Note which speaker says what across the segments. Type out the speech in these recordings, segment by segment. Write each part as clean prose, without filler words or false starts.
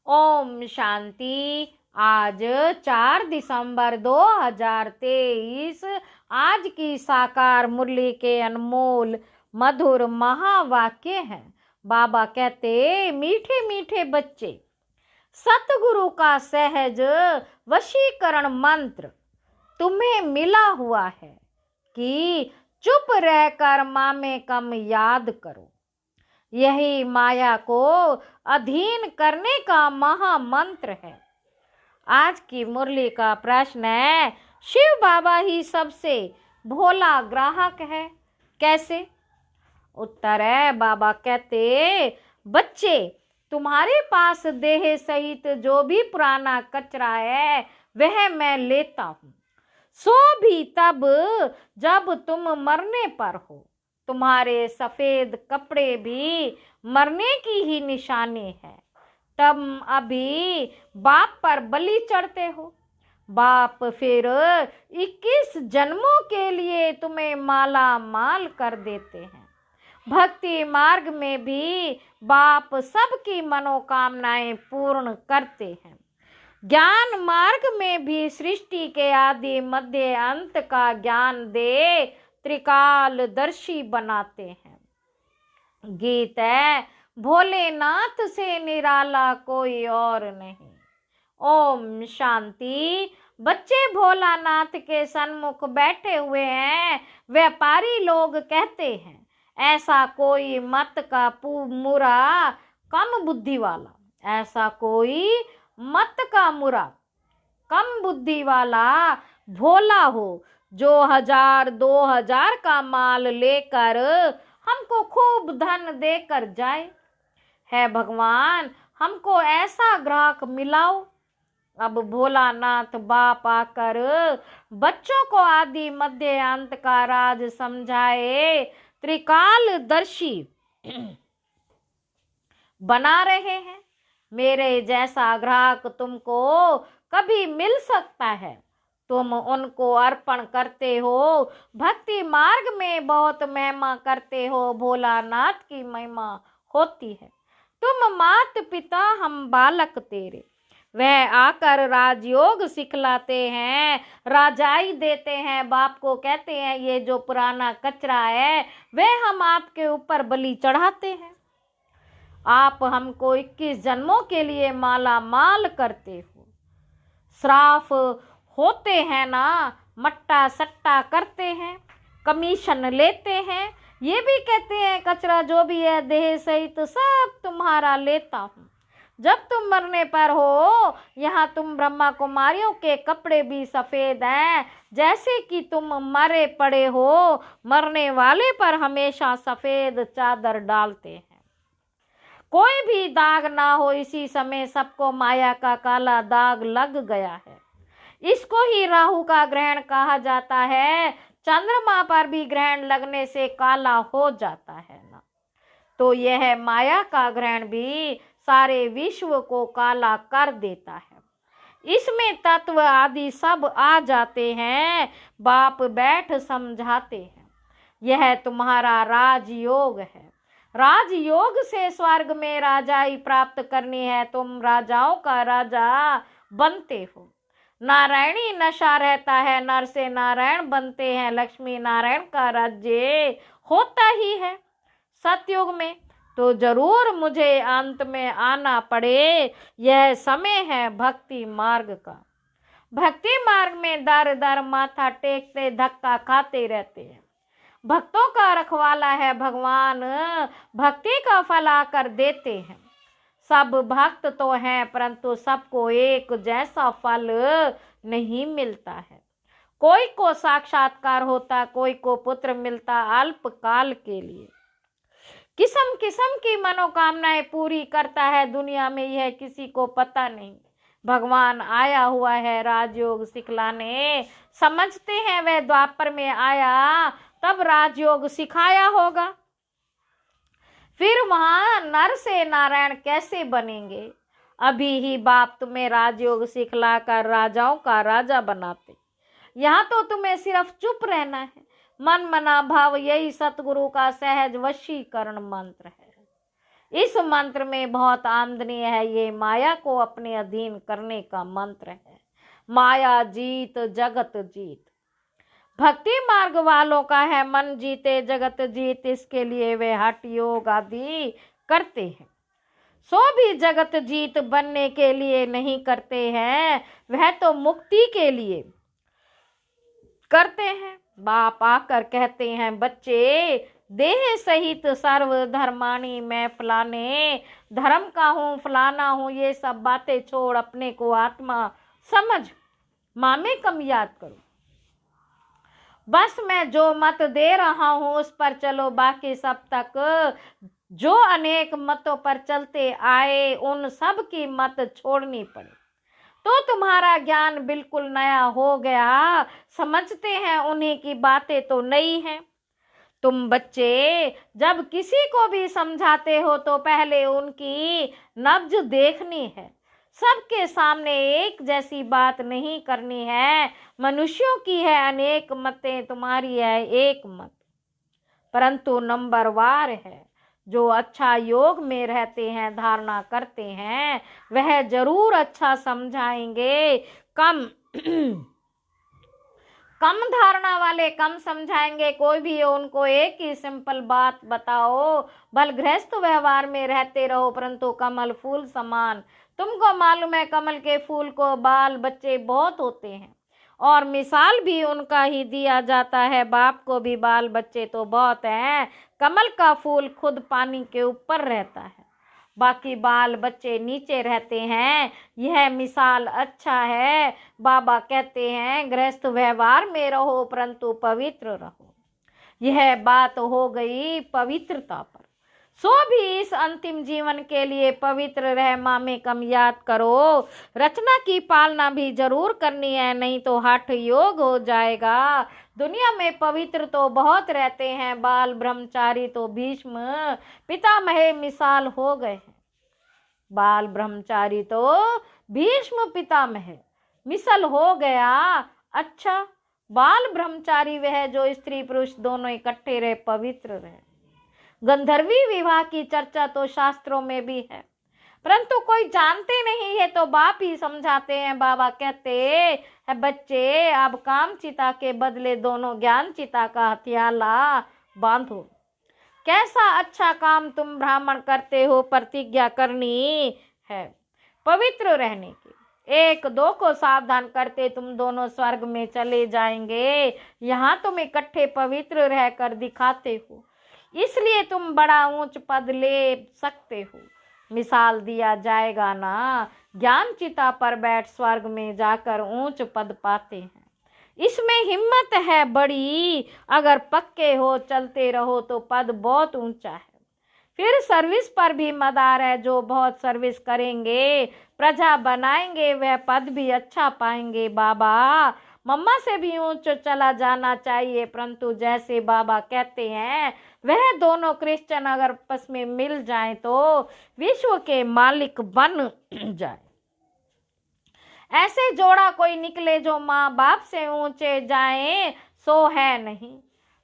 Speaker 1: ओम शांति। आज 4 दिसंबर 2023 आज की साकार मुरली के अनमोल मधुर महावाक्य हैं। बाबा कहते, मीठे मीठे बच्चे, सतगुरु का सहज वशीकरण मंत्र तुम्हें मिला हुआ है कि चुप रहकर मामे कम याद करो। यही माया को अधीन करने का महामंत्र है। आज की मुरली का प्रश्न है, शिव बाबा ही सबसे भोला ग्राहक है, कैसे? उत्तर है, बाबा कहते, बच्चे, तुम्हारे पास देह सहित जो भी पुराना कचरा है वह मैं लेता हूँ, सो भी तब जब तुम मरने पर हो। तुम्हारे सफेद कपड़े भी मरने की ही निशानी है। तुम अभी बाप पर बलि चढ़ते हो। बाप फिर 21 जन्मों के लिए तुम्हें माला माल कर देते हैं। भक्ति मार्ग में भी बाप सबकी मनोकामनाएं पूर्ण करते हैं। ज्ञान मार्ग में भी सृष्टि के आदि मध्य अंत का ज्ञान दे त्रिकालदर्शी बनाते हैं। गीत है, भोलेनाथ से निराला कोई और नहीं। ओम शांति। बच्चे भोलानाथ के सन्मुख बैठे हुए हैं। व्यापारी लोग कहते हैं, ऐसा कोई मत का मुरा कम बुद्धि वाला, ऐसा कोई मत का मुरा कम बुद्धि वाला भोला हो, जो 1000-2000 का माल लेकर हमको खूब धन देकर जाए। है भगवान, हमको ऐसा ग्राहक मिलाओ। अब भोलानाथ बाप आकर बच्चों को आदि मध्य अंत का राज समझाए त्रिकालदर्शी बना रहे हैं। मेरे जैसा ग्राहक तुमको कभी मिल सकता है, तुम उनको अर्पण करते हो। भक्ति मार्ग में बहुत महिमा करते हो, भोलानाथ की महिमा होती है। तुम मात पिता, हम बालक तेरे, वह आकर राजयोग सिखलाते हैं, राजाई देते हैं। बाप को कहते हैं, ये जो पुराना कचरा है वह हम आपके ऊपर बलि चढ़ाते हैं। आप हमको 21 जन्मों के लिए माला माल करते हो। श्राफ होते हैं ना, मट्टा सट्टा करते हैं, कमीशन लेते हैं। ये भी कहते हैं, कचरा जो भी है देह सहित सब तुम्हारा लेता हूँ। जब तुम मरने पर हो, यहाँ तुम ब्रह्मा कुमारियों के कपड़े भी सफेद हैं, जैसे कि तुम मरे पड़े हो। मरने वाले पर हमेशा सफेद चादर डालते हैं, कोई भी दाग ना हो। इसी समय सबको माया का काला दाग लग गया है। इसको ही राहु का ग्रहण कहा जाता है। चंद्रमा पर भी ग्रहण लगने से काला हो जाता है ना। तो यह माया का ग्रहण भी सारे विश्व को काला कर देता है। इसमें तत्व आदि सब आ जाते हैं। बाप बैठ समझाते हैं, यह तुम्हारा राजयोग है। राजयोग से स्वर्ग में राजाई प्राप्त करनी है। तुम राजाओं का राजा बनते हो। नारायणी नशा रहता है, नर से नारायण बनते हैं। लक्ष्मी नारायण का राज्य होता ही है सतयुग में, तो जरूर मुझे अंत में आना पड़े। यह समय है भक्ति मार्ग का। भक्ति मार्ग में दर दर माथा टेकते धक्का खाते रहते हैं। भक्तों का रखवाला है भगवान, भक्ति का फल आकर देते हैं। सब भक्त तो हैं, परंतु सबको एक जैसा फल नहीं मिलता है। कोई को साक्षात्कार होता, कोई को पुत्र मिलता अल्प काल के लिए। किस्म किस्म की मनोकामनाएं पूरी करता है दुनिया में, यह किसी को पता नहीं। भगवान आया हुआ है राजयोग सिखलाने। समझते हैं वह द्वापर में आया, तब राजयोग सिखाया होगा। फिर वहां नर से नारायण कैसे बनेंगे? अभी ही बाप तुम्हें राजयोग सिखलाकर राजाओं का राजा बनाते। यहाँ तो तुम्हें सिर्फ चुप रहना है। मन मना भाव, यही सतगुरु का सहज वशीकरण मंत्र है। इस मंत्र में बहुत आमदनी है। ये माया को अपने अधीन करने का मंत्र है। माया जीत जगत जीत। भक्ति मार्ग वालों का है मन जीते जगत जीत। इसके लिए वे हठ योग आदि करते हैं। सो भी जगत जीत बनने के लिए नहीं करते हैं, वह तो मुक्ति के लिए करते हैं। बाप आकर कहते हैं, बच्चे देह सहित सर्व धर्माणी मैं फलाने धर्म का हूँ, फलाना हूँ। ये सब बातें छोड़ अपने को आत्मा समझ मामे कम याद करो। बस मैं जो मत दे रहा हूँ उस पर चलो। बाकी सब तक जो अनेक मतों पर चलते आए उन सब की मत छोड़नी पड़े तो तुम्हारा ज्ञान बिल्कुल नया हो गया। समझते हैं उन्हीं की बातें तो नई हैं। तुम बच्चे जब किसी को भी समझाते हो तो पहले उनकी नब्ज देखनी है। सबके सामने एक जैसी बात नहीं करनी है। मनुष्यों की है अनेक मतें, तुम्हारी है एक मत, परंतु नंबरवार है। जो अच्छा योग में रहते हैं, धारणा करते हैं, वह जरूर अच्छा समझाएंगे। कम धारणा वाले कम समझाएंगे। कोई भी हो उनको एक ही सिंपल बात बताओ, बल गृहस्थ व्यवहार में रहते रहो परंतु कमल फूल समान। तुमको मालूम है कमल के फूल को बाल बच्चे बहुत होते हैं और मिसाल भी उनका ही दिया जाता है। बाप को भी बाल बच्चे तो बहुत हैं। कमल का फूल खुद पानी के ऊपर रहता है, बाकी बाल बच्चे नीचे रहते हैं। यह मिसाल अच्छा है। बाबा कहते हैं गृहस्थ व्यवहार में रहो परंतु पवित्र रहो। यह बात हो गई पवित्रता पर। सो भी इस अंतिम जीवन के लिए पवित्र रह मामे कम याद करो। रचना की पालना भी जरूर करनी है, नहीं तो हठ योग हो जाएगा। दुनिया में पवित्र तो बहुत रहते हैं, बाल ब्रह्मचारी तो भीष्म पितामह मिसाल हो गए हैं। बाल ब्रह्मचारी तो भीष्म पितामह मिसाल हो गया। अच्छा, बाल ब्रह्मचारी वह जो स्त्री पुरुष दोनों इकट्ठे रहे, पवित्र रहे। गंधर्वी विवाह की चर्चा तो शास्त्रों में भी है, परंतु कोई जानते नहीं है तो बाप ही समझाते हैं। बाबा कहते हैं, बच्चे अब काम चिता के बदले दोनों ज्ञान चिता का हथियाला बांधो। कैसा अच्छा काम तुम ब्राह्मण करते हो, प्रतिज्ञा करनी है पवित्र रहने की। एक दो को सावधान करते तुम दोनों स्वर्ग में चले जाएंगे। यहाँ तुम इकट्ठे पवित्र रहकर दिखाते हो, इसलिए तुम बड़ा ऊंच पद ले सकते हो। मिसाल दिया जाएगा ना, ज्ञान चिता पर बैठ स्वर्ग में जाकर ऊंच पद पाते हैं। इसमें हिम्मत है बड़ी, अगर पक्के हो चलते रहो तो पद बहुत ऊंचा है। फिर सर्विस पर भी मदार है। जो बहुत सर्विस करेंगे, प्रजा बनाएंगे, वह पद भी अच्छा पाएंगे। बाबा मम्मा से भी ऊंच चला जाना चाहिए, परंतु जैसे बाबा कहते हैं वह दोनों क्रिश्चियन अगर आपस में मिल जाएं तो विश्व के मालिक बन जाए। ऐसे जोड़ा कोई निकले जो माँ बाप से ऊंचे जाए, सो है नहीं।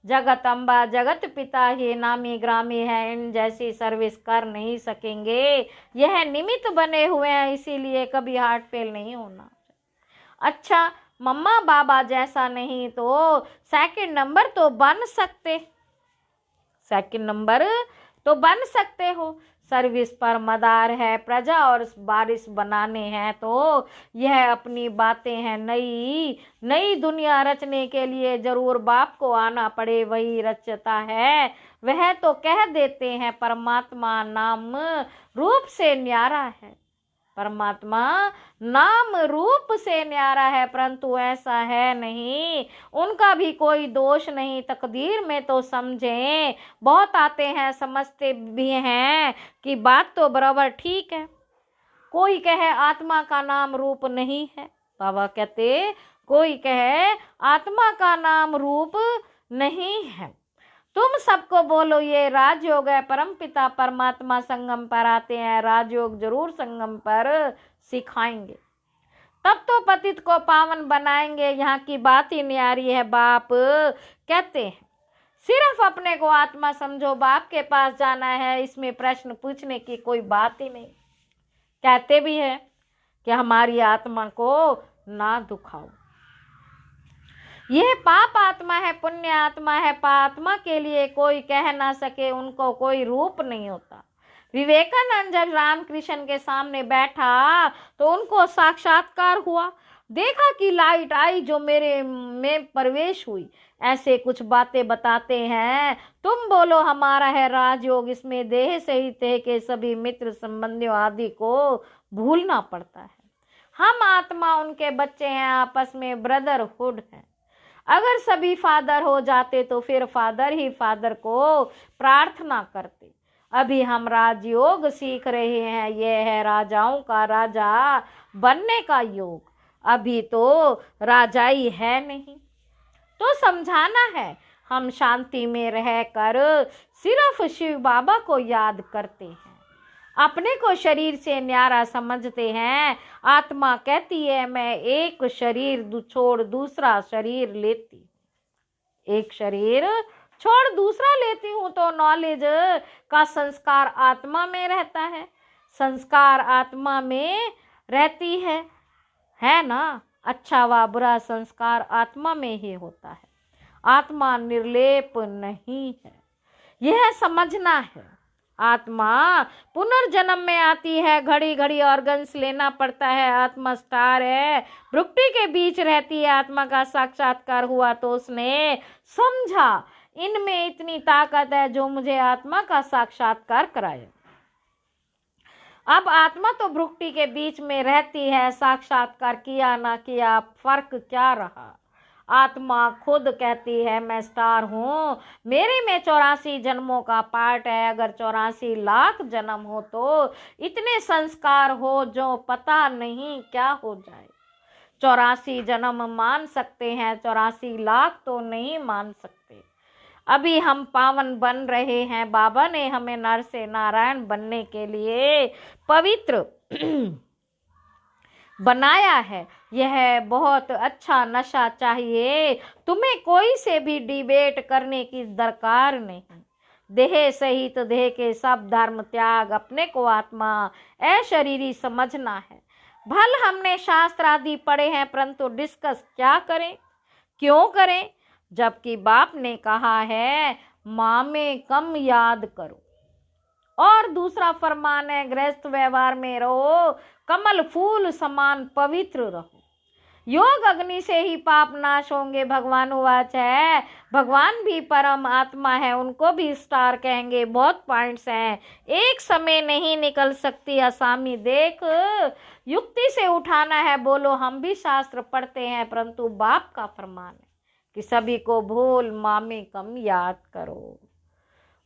Speaker 1: जगत अम्बा जगत पिता ही नामी ग्रामी है, इन जैसी सर्विस कर नहीं सकेंगे। यह निमित्त बने हुए हैं, इसीलिए कभी हार्ट फेल नहीं होना। अच्छा, मम्मा बाबा जैसा नहीं तो सेकंड नंबर तो बन सकते, सेकंड नंबर तो बन सकते हो। सर्विस पर मदार है, प्रजा और बारिश बनाने हैं तो यह अपनी बातें हैं। नई नई दुनिया रचने के लिए जरूर बाप को आना पड़े, वही रचता है। वह तो कह देते हैं परमात्मा नाम रूप से न्यारा है, परमात्मा नाम रूप से न्यारा है, परंतु ऐसा है नहीं। उनका भी कोई दोष नहीं, तकदीर में तो समझें। बहुत आते हैं, समझते भी हैं कि बात तो बराबर ठीक है। कोई कहे आत्मा का नाम रूप नहीं है, बाबा कहते कोई कहे आत्मा का नाम रूप नहीं है। तुम सबको बोलो ये राजयोग है। परमपिता परमात्मा संगम पर आते हैं, राजयोग जरूर संगम पर सिखाएंगे, तब तो पतित को पावन बनाएंगे। यहाँ की बात ही न्यारी है। बाप कहते हैं सिर्फ अपने को आत्मा समझो, बाप के पास जाना है, इसमें प्रश्न पूछने की कोई बात ही नहीं। कहते भी है कि हमारी आत्मा को ना दुखाओ। यह पाप आत्मा है, पुण्य आत्मा है। पात्मा के लिए कोई कह ना सके, उनको कोई रूप नहीं होता। विवेकानंद जब रामकृष्ण के सामने बैठा तो उनको साक्षात्कार हुआ। देखा कि लाइट आई जो मेरे में प्रवेश हुई। ऐसे कुछ बातें बताते हैं। तुम बोलो हमारा है राजयोग, इसमें देह सहित के सभी मित्र संबंधियों आदि को भूलना पड़ता है। हम आत्मा उनके बच्चे हैं, आपस में ब्रदरहुड है। अगर सभी फादर हो जाते तो फिर फादर ही फादर को प्रार्थना करते। अभी हम राजयोग सीख रहे हैं, यह है राजाओं का राजा बनने का योग। अभी तो राजाई है नहीं, तो समझाना है। हम शांति में रहकर सिर्फ शिव बाबा को याद करते हैं, अपने को शरीर से न्यारा समझते हैं। आत्मा कहती है मैं एक शरीर छोड़ दूसरा शरीर लेती, एक शरीर छोड़ दूसरा लेती हूँ। तो नॉलेज का संस्कार आत्मा में रहता है, संस्कार आत्मा में रहती है ना। अच्छा व बुरा संस्कार आत्मा में ही होता है। आत्मा निर्लेप नहीं है, यह समझना है। आत्मा पुनर्जन्म में आती है, घड़ी घड़ी ऑर्गन्स लेना पड़ता है। आत्मा स्टार है, भ्रुकुटी के बीच रहती है। आत्मा का साक्षात्कार हुआ तो उसने समझा इनमें इतनी ताकत है जो मुझे आत्मा का साक्षात्कार कराए। अब आत्मा तो भ्रुकुटी के बीच में रहती है, साक्षात्कार किया ना किया फर्क क्या रहा। आत्मा खुद कहती है मैं स्टार हूँ, मेरे में 84 जन्मों का पार्ट है। अगर 84 लाख जन्म हो तो इतने संस्कार हो जो पता नहीं क्या हो जाए। 84 जन्म मान सकते हैं, 84 लाख तो नहीं मान सकते। अभी हम पावन बन रहे हैं। बाबा ने हमें नर से नारायण बनने के लिए पवित्र बनाया है। यह बहुत अच्छा नशा चाहिए। तुम्हें कोई से भी डिबेट करने की दरकार नहीं। देह सहित देह के सब धर्म त्याग, अपने को आत्मा अशरीरी समझना है। भल हमने शास्त्र आदि पढ़े हैं, परंतु डिस्कस क्या करें, क्यों करें, जबकि बाप ने कहा है माँ में कम याद करो। और दूसरा फरमान है गृहस्थ व्यवहार में रहो, कमल फूल समान पवित्र रहो। योग अग्नि से ही पाप नाश होंगे। भगवान वाच है, भगवान भी परम आत्मा है, उनको भी स्टार कहेंगे। बहुत पॉइंट्स हैं, एक समय नहीं निकल सकती असामी। देख युक्ति से उठाना है। बोलो हम भी शास्त्र पढ़ते हैं, परंतु बाप का फरमान है कि सभी को भूल माँ में कम याद करो।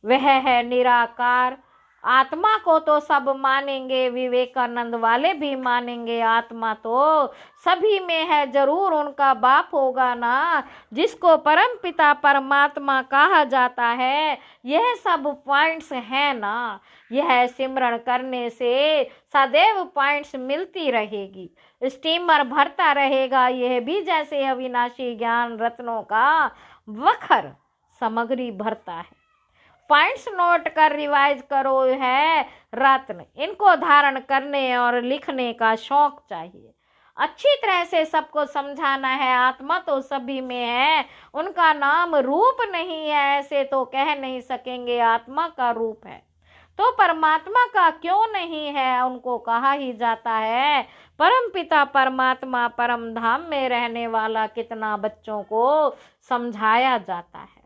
Speaker 1: वह है निराकार। आत्मा को तो सब मानेंगे, विवेकानंद वाले भी मानेंगे। आत्मा तो सभी में है, जरूर उनका बाप होगा ना, जिसको परम पिता परमात्मा कहा जाता है। यह सब पॉइंट्स हैं ना, यह सिमरण करने से सदैव पॉइंट्स मिलती रहेगी, स्टीमर भरता रहेगा। यह भी जैसे अविनाशी ज्ञान रत्नों का वखर सामग्री भरता है। पॉइंट्स नोट कर रिवाइज करो है रत्न। इनको धारण करने और लिखने का शौक चाहिए। अच्छी तरह से सबको समझाना है। आत्मा तो सभी में है, उनका नाम रूप नहीं है ऐसे तो कह नहीं सकेंगे। आत्मा का रूप है तो परमात्मा का क्यों नहीं है, उनको कहा ही जाता है परम पिता परमात्मा परम धाम में रहने वाला। कितना बच्चों को समझाया जाता है।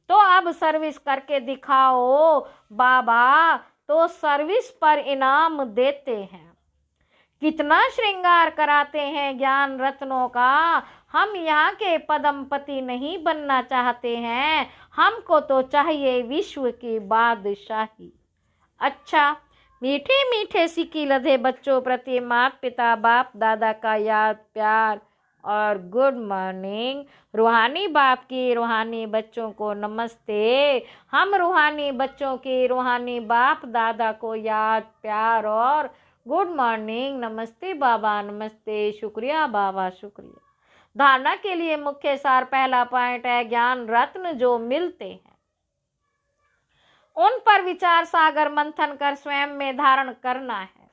Speaker 1: तो अब सर्विस करके दिखाओ बाबा, तो सर्विस पर इनाम देते हैं। कितना श्रृंगार कराते हैं ज्ञान रत्नों का। हम यहाँ के पदमपति नहीं बनना चाहते हैं, हमको तो चाहिए विश्व की बादशाही। अच्छा, मीठे मीठे सिक्की लधे बच्चों प्रति माता पिता बाप दादा का याद प्यार और गुड मॉर्निंग। रूहानी बाप की रूहानी बच्चों को नमस्ते। हम रूहानी बच्चों की रूहानी बाप दादा को याद प्यार और गुड मॉर्निंग। नमस्ते बाबा, नमस्ते, शुक्रिया बाबा, शुक्रिया। धारणा के लिए मुख्य सार पहला पॉइंट है ज्ञान रत्न जो मिलते हैं उन पर विचार सागर मंथन कर स्वयं में धारण करना है।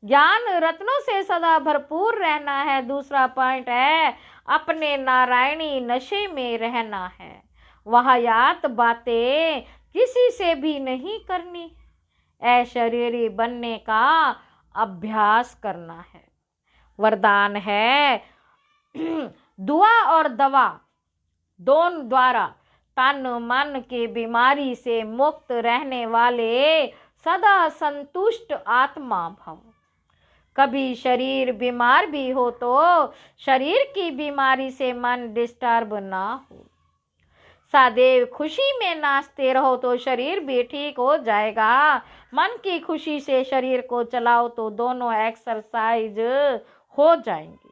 Speaker 1: ज्ञान रत्नों से सदा भरपूर रहना है। दूसरा पॉइंट है अपने नारायणी नशे में रहना है। वाहियात बातें किसी से भी नहीं करनी। अशरीरी बनने का अभ्यास करना है। वरदान है दुआ और दवा दोनों द्वारा तन मन की बीमारी से मुक्त रहने वाले सदा संतुष्ट आत्मा भव। कभी शरीर बीमार भी हो तो शरीर की बीमारी से मन डिस्टर्ब ना हो। सदैव खुशी में नाचते रहो तो शरीर भी ठीक हो जाएगा। मन की खुशी से शरीर को चलाओ तो दोनों एक्सरसाइज हो जाएंगी।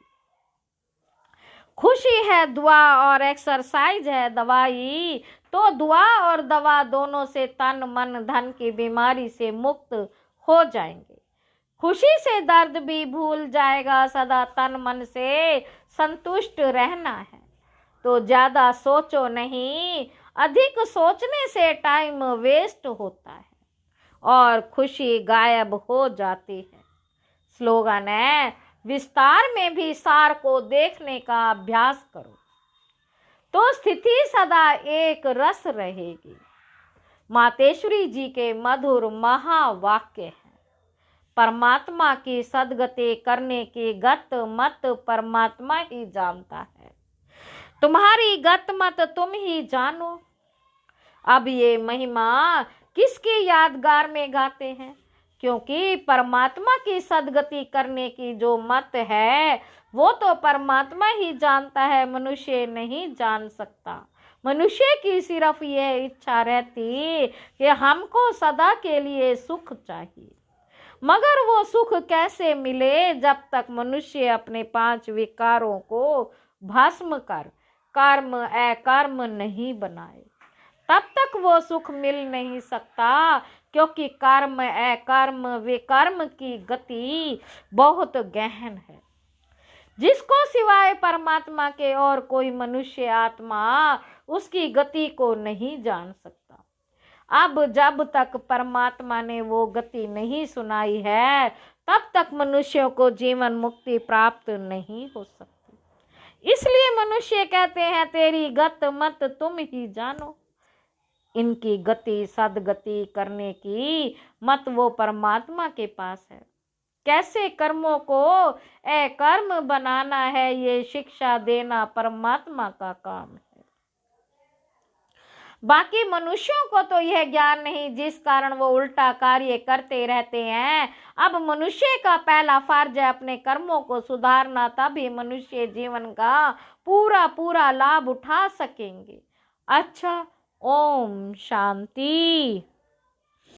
Speaker 1: खुशी है दुआ और एक्सरसाइज है दवाई। तो दुआ और दवा दोनों से तन मन धन की बीमारी से मुक्त हो जाएंगे। खुशी से दर्द भी भूल जाएगा। सदा तन मन से संतुष्ट रहना है। तो ज्यादा सोचो नहीं। अधिक सोचने से टाइम वेस्ट होता है और खुशी गायब हो जाती है। स्लोगन है विस्तार में भी सार को देखने का अभ्यास करो तो स्थिति सदा एक रस रहेगी। मातेश्वरी जी के मधुर महावाक्य है। परमात्मा की सदगति करने की गत मत परमात्मा ही जानता है। तुम्हारी गत मत तुम ही जानो। अब ये महिमा किसकी यादगार में गाते हैं? क्योंकि परमात्मा की सदगति करने की जो मत है वो तो परमात्मा ही जानता है, मनुष्य नहीं जान सकता। मनुष्य की सिर्फ यह इच्छा रहती कि हमको सदा के लिए सुख चाहिए, मगर वो सुख कैसे मिले जब तक मनुष्य अपने 5 विकारों को भस्म कर कर्म अकर्म नहीं बनाए, तब तक वो सुख मिल नहीं सकता। क्योंकि कर्म अकर्म विकर्म की गति बहुत गहन है, जिसको सिवाय परमात्मा के और कोई मनुष्य आत्मा उसकी गति को नहीं जान सकता। अब जब तक परमात्मा ने वो गति नहीं सुनाई है तब तक मनुष्यों को जीवन मुक्ति प्राप्त नहीं हो सकती। इसलिए मनुष्य कहते हैं तेरी गत मत तुम ही जानो। इनकी गति सदगति करने की मत वो परमात्मा के पास है। कैसे कर्मों को अकर्म बनाना है ये शिक्षा देना परमात्मा का काम है। बाकी मनुष्यों को तो यह ज्ञान नहीं, जिस कारण वो उल्टा कार्य करते रहते हैं। अब मनुष्य का पहला फर्ज है अपने कर्मों को सुधारना, तभी मनुष्य जीवन का पूरा पूरा लाभ उठा सकेंगे। अच्छा, ओम शांति।